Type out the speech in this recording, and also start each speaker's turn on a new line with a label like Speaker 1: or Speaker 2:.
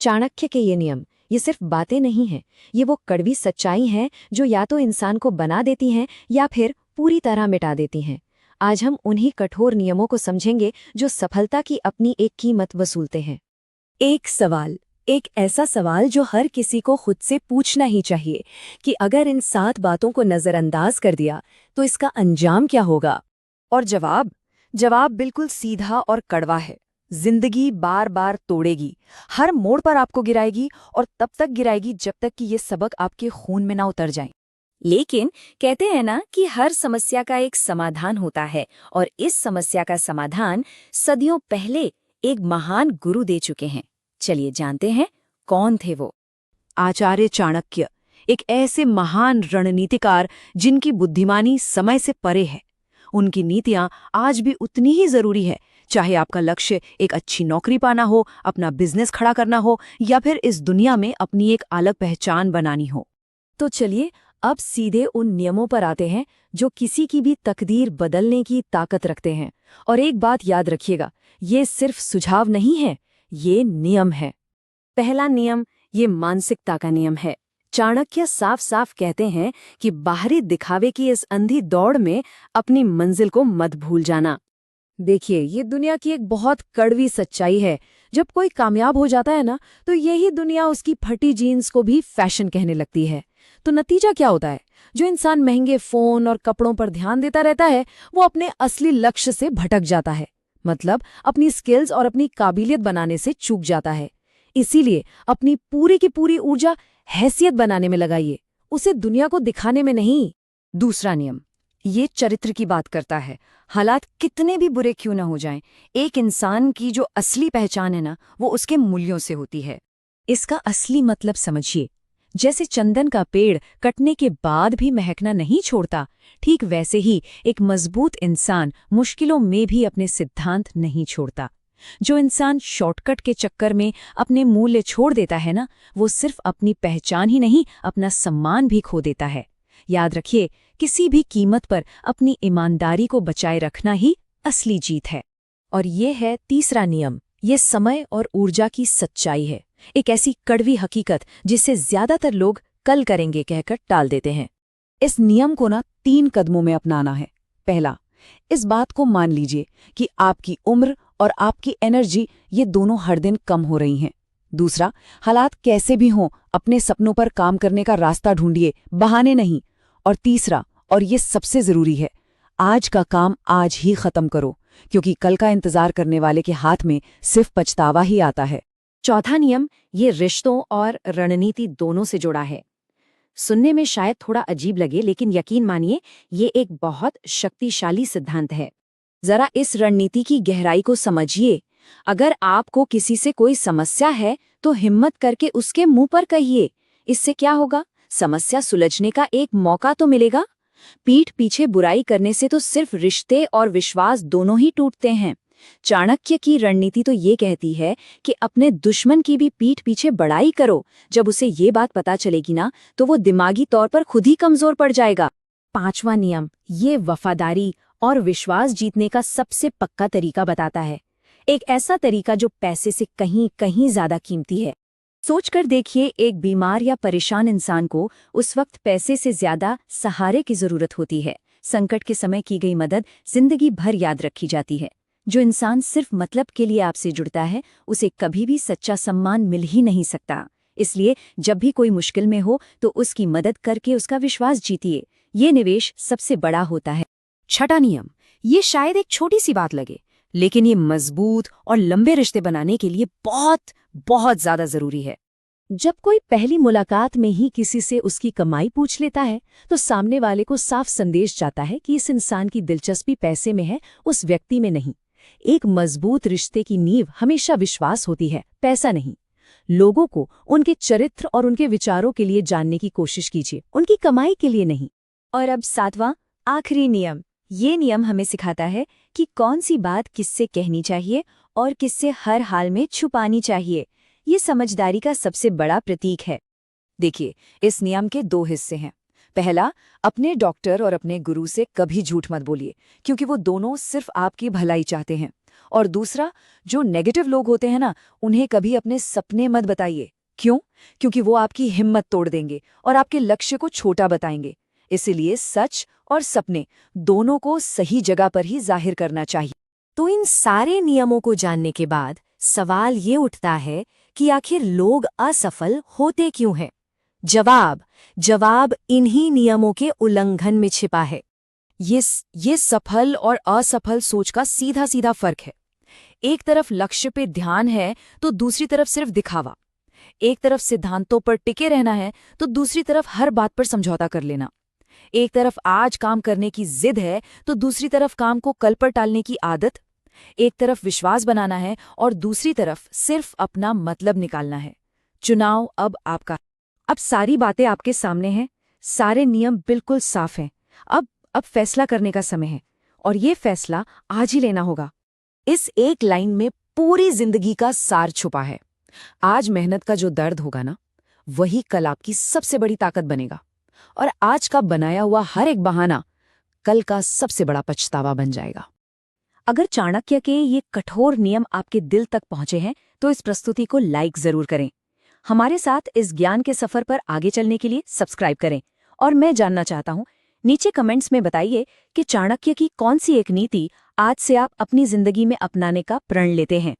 Speaker 1: चाणक्य के ये नियम, ये सिर्फ बातें नहीं हैं, ये वो कड़वी सच्चाई हैं जो या तो इंसान को बना देती हैं या फिर पूरी तरह मिटा देती हैं। आज हम उन्हीं कठोर नियमों को समझेंगे जो सफलता की अपनी एक कीमत वसूलते हैं।
Speaker 2: एक सवाल, एक ऐसा सवाल जो हर किसी को खुद से पूछना ही चाहिए कि अगर इन 7 बातों को नज़रअंदाज कर दिया तो इसका अंजाम क्या होगा।
Speaker 3: और जवाब बिल्कुल सीधा और कड़वा है। जिंदगी बार बार तोड़ेगी, हर मोड़ पर आपको गिराएगी, और तब तक गिराएगी जब तक कि ये सबक आपके खून में ना उतर जाएं।
Speaker 2: लेकिन कहते हैं ना कि हर समस्या का एक समाधान होता है, और इस समस्या का समाधान सदियों पहले एक महान गुरु दे चुके हैं। चलिए जानते हैं कौन थे वो।
Speaker 3: आचार्य चाणक्य, एक ऐसे महान रणनीतिकार जिनकी बुद्धिमानी समय से परे है। उनकी नीतियां आज भी उतनी ही जरूरी है, चाहे आपका लक्ष्य एक अच्छी नौकरी पाना हो, अपना बिजनेस खड़ा करना हो, या फिर इस दुनिया में अपनी एक अलग पहचान बनानी हो।
Speaker 2: तो चलिए अब सीधे उन नियमों पर आते हैं जो किसी की भी तकदीर बदलने की ताकत रखते हैं। और एक बात याद रखिएगा, ये सिर्फ सुझाव नहीं है, ये नियम है। पहला नियम, ये मानसिकता का नियम है। चाणक्य साफ साफ कहते हैं कि बाहरी दिखावे की इस अंधी दौड़ में अपनी मंजिल को मत भूल जाना। देखिए, ये दुनिया की एक बहुत कड़वी सच्चाई है। जब कोई कामयाब हो जाता है ना, तो यही दुनिया उसकी फटी जीन्स को भी फैशन कहने लगती है। तो नतीजा क्या होता है? जो इंसान महंगे फोन और कपड़ों पर ध्यान देता रहता है, वो अपने असली लक्ष्य से भटक जाता है। मतलब अपनी स्किल्स और अपनी काबिलियत बनाने से चूक जाता है। इसीलिए अपनी पूरी की पूरी ऊर्जा हैसियत बनाने में लगाइए, उसे दुनिया को दिखाने में नहीं।
Speaker 3: दूसरा नियम, ये चरित्र की बात करता है। हालात कितने भी बुरे क्यों न हो जाएं, एक इंसान की जो असली पहचान है ना, वो उसके मूल्यों से होती है।
Speaker 2: इसका असली मतलब समझिए। जैसे चंदन का पेड़ कटने के बाद भी महकना नहीं छोड़ता, ठीक वैसे ही एक मजबूत इंसान मुश्किलों में भी अपने सिद्धांत नहीं छोड़ता। जो इंसान शॉर्टकट के चक्कर में अपने मूल्य छोड़ देता है ना, वो सिर्फ अपनी पहचान ही नहीं, अपना सम्मान भी खो देता है। याद रखिए, किसी भी कीमत पर अपनी ईमानदारी को बचाए रखना ही असली जीत है। और ये है तीसरा नियम, ये समय और ऊर्जा की सच्चाई है। एक ऐसी कड़वी हकीकत जिसे ज्यादातर लोग कल करेंगे कहकर टाल देते हैं।
Speaker 3: इस नियम को ना 3 कदमों में अपनाना है। पहला, इस बात को मान लीजिए कि आपकी उम्र और आपकी एनर्जी ये दोनों हर दिन कम हो रही हैं। दूसरा, हालात कैसे भी हों, अपने सपनों पर काम करने का रास्ता ढूंढिए, बहाने नहीं। और तीसरा, और ये सबसे जरूरी है, आज का काम आज ही खत्म करो, क्योंकि कल का इंतजार करने वाले के हाथ में सिर्फ पछतावा ही आता है।
Speaker 2: चौथा नियम, ये रिश्तों और रणनीति दोनों से जुड़ा है। सुनने में शायद थोड़ा अजीब लगे, लेकिन यकीन मानिए, ये एक बहुत शक्तिशाली सिद्धांत है। जरा इस रणनीति की गहराई को समझिए। अगर आपको किसी से कोई समस्या है, तो हिम्मत करके उसके मुंह पर कहिए। इससे क्या होगा? समस्या सुलझने का एक मौका तो मिलेगा। पीठ पीछे बुराई करने से तो सिर्फ रिश्ते और विश्वास दोनों ही टूटते हैं। चाणक्य की रणनीति तो ये कहती है कि अपने दुश्मन की भी पीठ पीछे बड़ाई करो। जब उसे ये बात पता चलेगी ना, तो वो दिमागी तौर पर खुद ही कमजोर पड़ जाएगा। पांचवा नियम, ये वफादारी और विश्वास जीतने का सबसे पक्का तरीका बताता है। एक ऐसा तरीका जो पैसे से कहीं कहीं ज्यादा कीमती है। सोचकर देखिए, एक बीमार या परेशान इंसान को उस वक्त पैसे से ज्यादा सहारे की जरूरत होती है। संकट के समय की गई मदद जिंदगी भर याद रखी जाती है। जो इंसान सिर्फ मतलब के लिए आपसे जुड़ता है, उसे कभी भी सच्चा सम्मान मिल ही नहीं सकता। इसलिए जब भी कोई मुश्किल में हो, तो उसकी मदद करके उसका विश्वास जीतिए। ये निवेश सबसे बड़ा होता है।
Speaker 3: छठा नियम, ये शायद एक छोटी सी बात लगे, लेकिन ये मजबूत और लंबे रिश्ते बनाने के लिए बहुत बहुत ज्यादा जरूरी है।
Speaker 2: जब कोई पहली मुलाकात में ही किसी से उसकी कमाई पूछ लेता है, तो सामने वाले को साफ संदेश जाता है कि इस इंसान की दिलचस्पी पैसे में है, उस व्यक्ति में नहीं। एक मजबूत रिश्ते की नींव हमेशा विश्वास होती है, पैसा नहीं। लोगों को उनके चरित्र और उनके विचारों के लिए जानने की कोशिश कीजिए, उनकी कमाई के लिए नहीं। और अब सातवां, आखिरी नियम। ये नियम हमें सिखाता है कि कौन सी बात किससे कहनी चाहिए और किससे हर हाल में छुपानी चाहिए। ये समझदारी का सबसे बड़ा प्रतीक है।
Speaker 3: देखिए, इस नियम के 2 हिस्से हैं। पहला, अपने डॉक्टर और अपने गुरु से कभी झूठ मत बोलिए, क्योंकि वो दोनों सिर्फ आपकी भलाई चाहते हैं। और दूसरा, जो नेगेटिव लोग होते हैं ना, उन्हें कभी अपने सपने मत बताइए। क्यों? क्योंकि वो आपकी हिम्मत तोड़ देंगे और आपके लक्ष्य को छोटा बताएंगे। इसीलिए सच और सपने दोनों को सही जगह पर ही जाहिर करना चाहिए।
Speaker 2: तो इन सारे नियमों को जानने के बाद सवाल ये उठता है कि आखिर लोग असफल होते क्यों हैं? जवाब इन्हीं नियमों के उल्लंघन में छिपा है।
Speaker 3: ये सफल और असफल सोच का सीधा सीधा फर्क है। एक तरफ लक्ष्य पे ध्यान है तो दूसरी तरफ सिर्फ दिखावा। एक तरफ सिद्धांतों पर टिके रहना है तो दूसरी तरफ हर बात पर समझौता कर लेना। एक तरफ आज काम करने की जिद है तो दूसरी तरफ काम को कल पर टालने की आदत। एक तरफ विश्वास बनाना है और दूसरी तरफ सिर्फ अपना मतलब निकालना है। चुनाव अब आपका।
Speaker 2: अब सारी बातें आपके सामने हैं, सारे नियम बिल्कुल साफ हैं। अब फैसला करने का समय है, और ये फैसला आज ही लेना होगा।
Speaker 3: इस एक लाइन में पूरी जिंदगी का सार छुपा है। आज मेहनत का जो दर्द होगा ना, वही कल आपकी सबसे बड़ी ताकत बनेगा। और आज का बनाया हुआ हर एक बहाना कल का सबसे बड़ा पछतावा बन जाएगा।
Speaker 2: अगर चाणक्य के ये कठोर नियम आपके दिल तक पहुंचे हैं तो इस प्रस्तुति को लाइक जरूर करें। हमारे साथ इस ज्ञान के सफर पर आगे चलने के लिए सब्सक्राइब करें। और मैं जानना चाहता हूं, नीचे कमेंट्स में बताइए कि चाणक्य की कौन सी एक नीति आज से आप अपनी जिंदगी में अपनाने का प्रण लेते हैं।